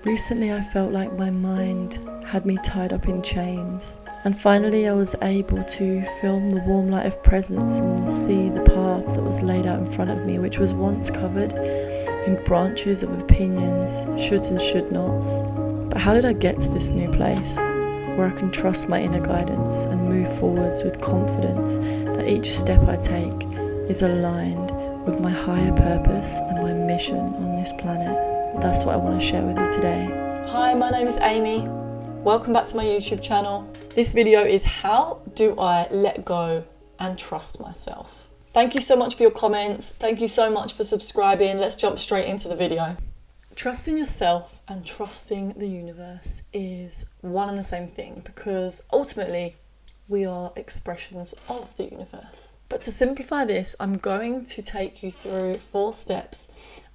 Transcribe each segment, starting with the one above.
Recently I felt like my mind had me tied up in chains, and finally I was able to film the warm light of presence and see the path that was laid out in front of me, which was once covered in branches of opinions, shoulds and should nots. But how did I get to this new place, where I can trust my inner guidance and move forwards with confidence that each step I take is aligned with my higher purpose and my mission on this planet? That's what I want to share with you today. Hi, my name is Amy. Welcome back to my YouTube channel. This video is how do I let go and trust myself? Thank you so much for your comments. Thank you so much for subscribing. Let's jump straight into the video. Trusting yourself and trusting the universe is one and the same thing, because ultimately we are expressions of the universe. But to simplify this, I'm going to take you through 4 steps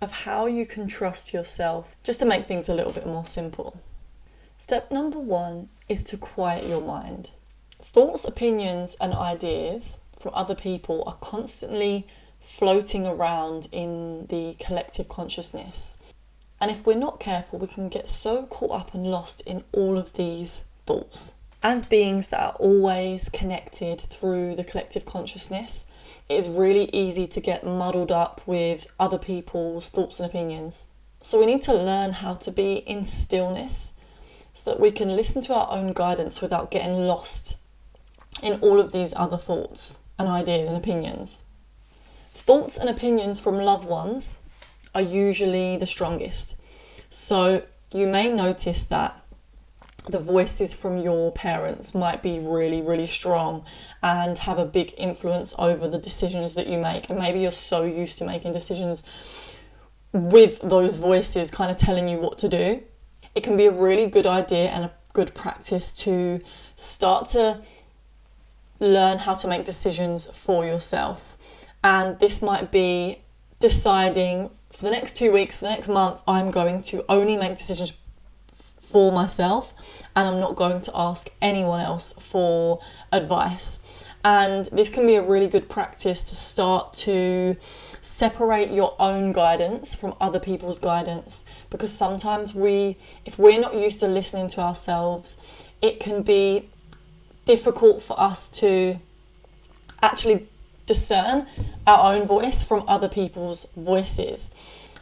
of how you can trust yourself, just to make things a little bit more simple. Step number 1 is to quiet your mind. Thoughts, opinions, and ideas from other people are constantly floating around in the collective consciousness. And if we're not careful, we can get so caught up and lost in all of these thoughts. As beings that are always connected through the collective consciousness, it is really easy to get muddled up with other people's thoughts and opinions. So we need to learn how to be in stillness so that we can listen to our own guidance without getting lost in all of these other thoughts and ideas and opinions. Thoughts and opinions from loved ones are usually the strongest. So you may notice that the voices from your parents might be really, really strong and have a big influence over the decisions that you make. And maybe you're so used to making decisions with those voices kind of telling you what to do. It can be a really good idea and a good practice to start to learn how to make decisions for yourself. And this might be deciding for the next 2 weeks, for the next month, I'm going to only make decisions for myself, and I'm not going to ask anyone else for advice. And this can be a really good practice to start to separate your own guidance from other people's guidance, because sometimes if we're not used to listening to ourselves, it can be difficult for us to actually discern our own voice from other people's voices.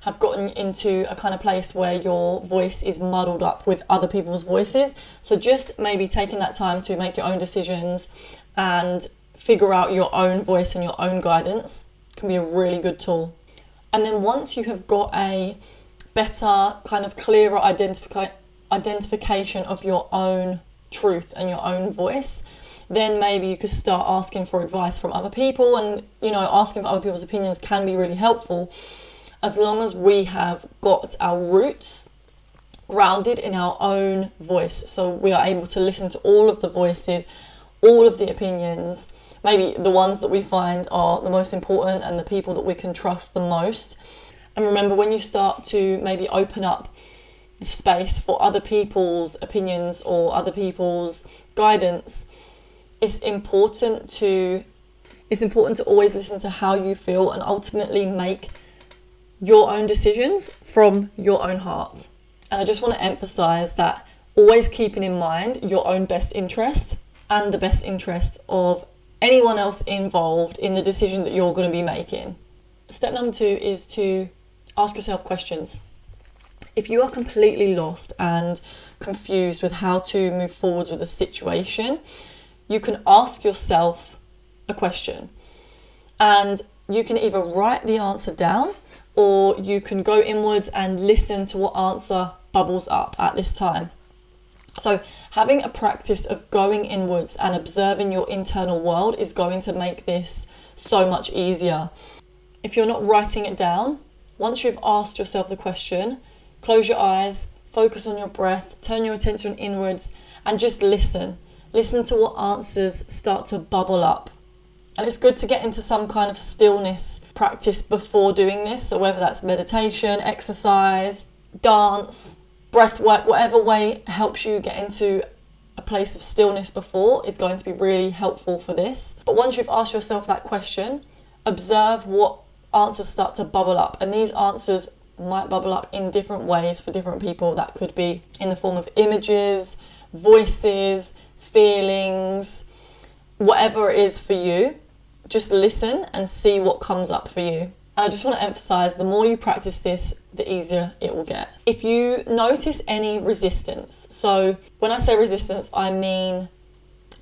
Have gotten into a kind of place where your voice is muddled up with other people's voices. So just maybe taking that time to make your own decisions and figure out your own voice and your own guidance can be a really good tool. And then once you have got a better, kind of clearer identification of your own truth and your own voice, then maybe you could start asking for advice from other people. And, asking for other people's opinions can be really helpful, as long as we have got our roots grounded in our own voice. So we are able to listen to all of the voices, all of the opinions, maybe the ones that we find are the most important and the people that we can trust the most. And remember, when you start to maybe open up the space for other people's opinions or other people's guidance, it's important to always listen to how you feel and ultimately make your own decisions from your own heart. And I just want to emphasize that always keeping in mind your own best interest and the best interest of anyone else involved in the decision that you're going to be making. Step number 2 is to ask yourself questions. If you are completely lost and confused with how to move forwards with a situation, you can ask yourself a question, and you can either write the answer down, or you can go inwards and listen to what answer bubbles up at this time. So having a practice of going inwards and observing your internal world is going to make this so much easier. If you're not writing it down, once you've asked yourself the question, close your eyes, focus on your breath, turn your attention inwards, and just listen. Listen to what answers start to bubble up. And it's good to get into some kind of stillness practice before doing this. So whether that's meditation, exercise, dance, breath work, whatever way helps you get into a place of stillness before is going to be really helpful for this. But once you've asked yourself that question, observe what answers start to bubble up. And these answers might bubble up in different ways for different people. That could be in the form of images, voices, feelings, whatever it is for you. Just listen and see what comes up for you. And I just want to emphasize, the more you practice this, the easier it will get. If you notice any resistance, so when I say resistance, I mean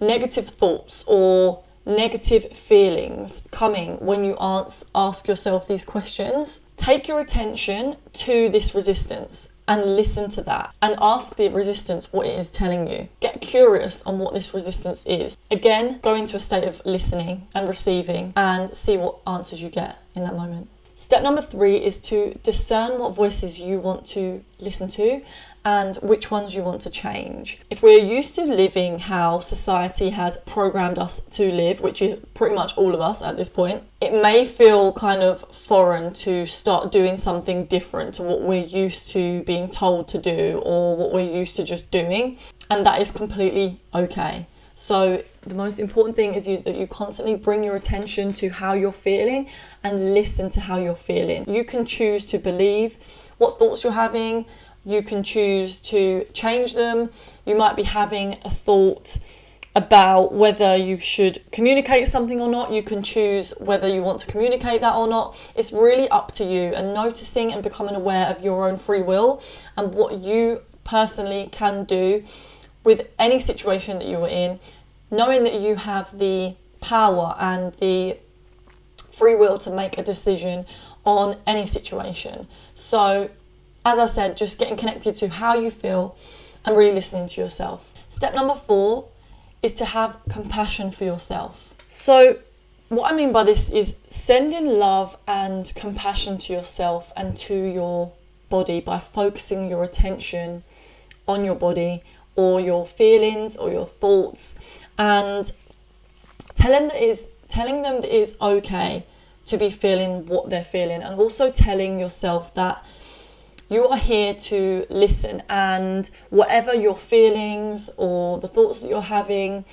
negative thoughts or negative feelings coming when you ask yourself these questions, take your attention to this resistance and listen to that and ask the resistance what it is telling you. Get curious on what this resistance is. Again, go into a state of listening and receiving and see what answers you get in that moment. Step number 3 is to discern what voices you want to listen to and which ones you want to change. If we're used to living how society has programmed us to live, which is pretty much all of us at this point, it may feel kind of foreign to start doing something different to what we're used to being told to do or what we're used to just doing, and that is completely okay. So the most important thing is that you constantly bring your attention to how you're feeling and listen to how you're feeling. You can choose to believe what thoughts you're having. You can choose to change them. You might be having a thought about whether you should communicate something or not. You can choose whether you want to communicate that or not. It's really up to you, and noticing and becoming aware of your own free will and what you personally can do with any situation that you're in, knowing that you have the power and the free will to make a decision on any situation. So, as I said, just getting connected to how you feel and really listening to yourself. Step number 4 is to have compassion for yourself. So what I mean by this is sending love and compassion to yourself and to your body by focusing your attention on your body or your feelings or your thoughts, and telling them that it's okay to be feeling what they're feeling, and also telling yourself that you are here to listen, and whatever your feelings or the thoughts that you're having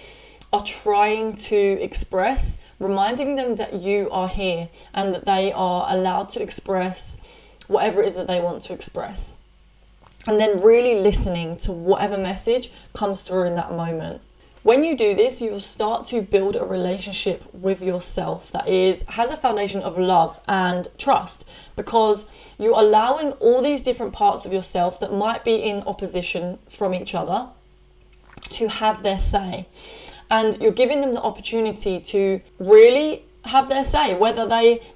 are trying to express, reminding them that you are here and that they are allowed to express whatever it is that they want to express. And then really listening to whatever message comes through in that moment. When you do this, you will start to build a relationship with yourself that has a foundation of love and trust, because you're allowing all these different parts of yourself that might be in opposition from each other to have their say. And you're giving them the opportunity to really have their say, whether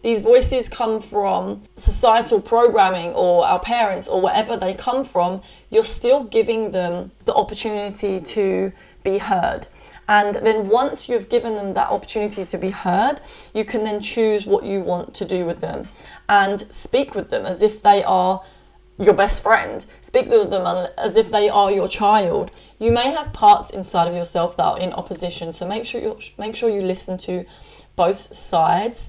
these voices come from societal programming or our parents or wherever they come from. You're still giving them the opportunity to be heard. And then once you've given them that opportunity to be heard, you can then choose what you want to do with them and speak with them as if they are your best friend. Speak with them as if they are your child. You may have parts inside of yourself that are in opposition, so make sure you listen to both sides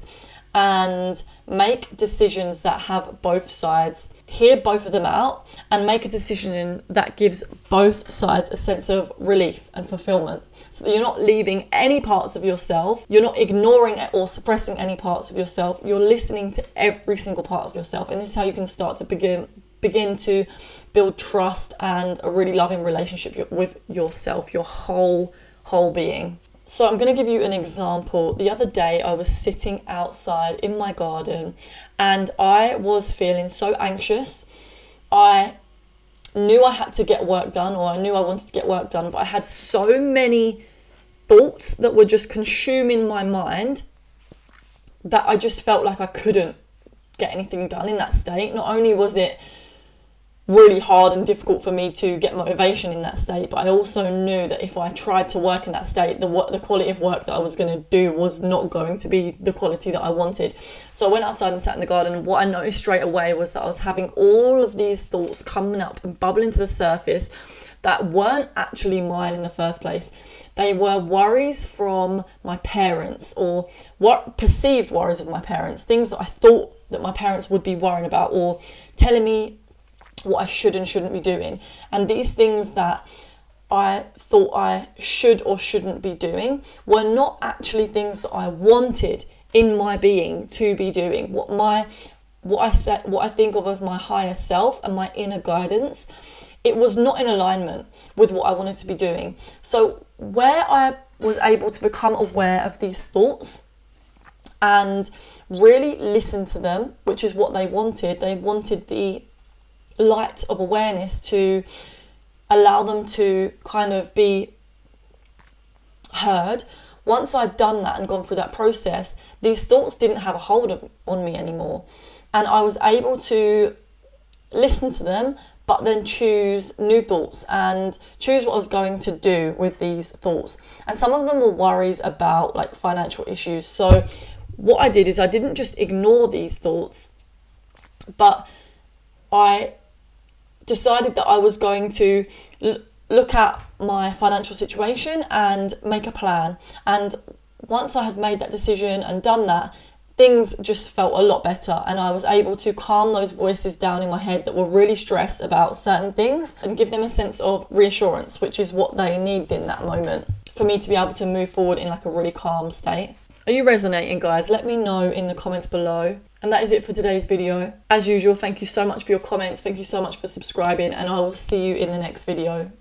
and make decisions that have both sides. Hear both of them out and make a decision that gives both sides a sense of relief and fulfillment, so that you're not leaving any parts of yourself, you're not ignoring or suppressing any parts of yourself, you're listening to every single part of yourself. And this is how you can start to begin to build trust and a really loving relationship with yourself, your whole being. So I'm going to give you an example. The other day I was sitting outside in my garden and I was feeling so anxious. I knew I had to get work done, or I knew I wanted to get work done, but I had so many thoughts that were just consuming my mind that I just felt like I couldn't get anything done in that state. Not only was it really hard and difficult for me to get motivation in that state, but I also knew that if I tried to work in that state, the quality of work that I was going to do was not going to be the quality that I wanted. So I went outside and sat in the garden, and what I noticed straight away was that I was having all of these thoughts coming up and bubbling to the surface that weren't actually mine in the first place. They were worries from my parents, or what perceived worries of my parents, things that I thought that my parents would be worrying about, or telling me what I should and shouldn't be doing. And these things that I thought I should or shouldn't be doing were not actually things that I wanted in my being to be doing. What my what I think of as my higher self and my inner guidance, it was not in alignment with what I wanted to be doing. So where I was able to become aware of these thoughts and really listen to them, which is what they wanted the light of awareness to allow them to kind of be heard. Once I'd done that and gone through that process, these thoughts didn't have a hold on me anymore. And I was able to listen to them, but then choose new thoughts and choose what I was going to do with these thoughts. And some of them were worries about like financial issues. So what I did is I didn't just ignore these thoughts, but I decided that I was going to look at my financial situation and make a plan. And once I had made that decision and done that, things just felt a lot better, and I was able to calm those voices down in my head that were really stressed about certain things and give them a sense of reassurance, which is what they needed in that moment for me to be able to move forward in like a really calm state. Are you resonating, guys? Let me know in the comments below. And that is it for today's video. As usual, thank you so much for your comments. Thank you so much for subscribing, and I will see you in the next video.